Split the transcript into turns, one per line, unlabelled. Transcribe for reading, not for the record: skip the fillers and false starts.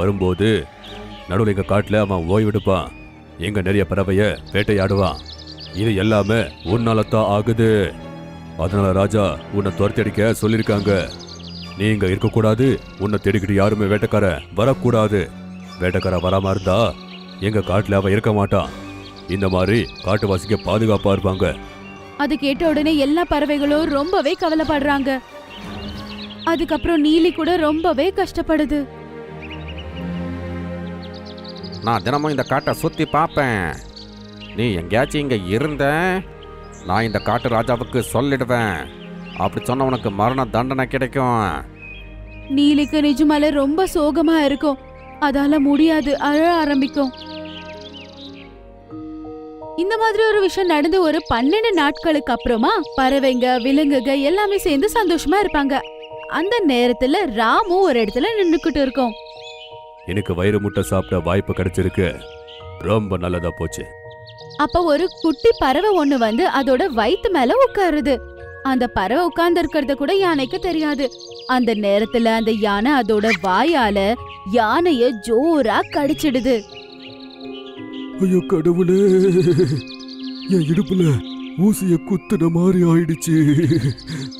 வரும்போது நடுவில் எங்க காட்டுல அவன் ஓய்வெடுப்பான். எங்க நிறைய பறவைய வேட்டையாடுவான். இது எல்லாமே உன்னாலத்தான் ஆகுது. அதனால ராஜா உன்னை துரத்தி அடிக்க சொல்லியிருக்காங்க. நீங்க இருக்கக்கூடாது. உன்னை தேடிக்கிட்டு யாருமே வேட்டைக்கார வரக்கூடாது. வேட்டைக்கார வராம இருந்தா எங்க காட்டுல அவன் இருக்க மாட்டான். இந்த மாதிரி காட்டுவாசிக்க பாதுகாப்பா இருப்பாங்க.
அது கேட்ட உடனே எல்லா பறவைகளும் ரொம்பவே கவலைப்படுறாங்க. அதுக்கப்புறம் நீலி கூட ரொம்பவே கஷ்டப்படுது.
நான் தினமும் இந்த காட்டை சுற்றி பார்ப்பேன். நீ எங்கேயாச்சும் இங்கே இருந்த நான் இந்த காட்டு ராஜாவுக்கு சொல்லிடுவேன். அப்படி சொன்ன உனக்கு மரண தண்டனை கிடைக்கும்.
நீலிக்கு நிஜமால ரொம்ப சோகமா இருக்கும். அதால முடியாது, அழ ஆரம்பிக்கும். இந்த மாதிரி ஒரு விஷயம் நடந்து ஒரு 12 நாட்களுக்கு அப்புறமா பறவைங்க விலங்குக எல்லாமே சேர்ந்து சந்தோஷமா இருப்பாங்க. அந்த நேரத்துல ராமு ஒரு இடத்துல நின்னுக்கிட்டு இருக்கும்.
எனக்கு வயிறு முட்டை சாப்பிட வாய்ப்பு கிடைச்சிருக்கு. ரொம்ப நல்லதா போச்சு.
அப்ப ஒரு குட்டி பறவை ஒண்ணு வந்து அதோட வயித்து மேல உட்காருது. அந்த பறவை உட்கார்ந்து இருக்கிறத கூட யானைக்கு தெரியாது. அந்த நேரத்துல அந்த யானை அதோட வாயால யானைய ஜோரா கடிச்சிடுது.
ஐயோ கடவுளே, என் இடுப்புல ஊசிய குத்துன மாதிரி ஆயிடுச்சு.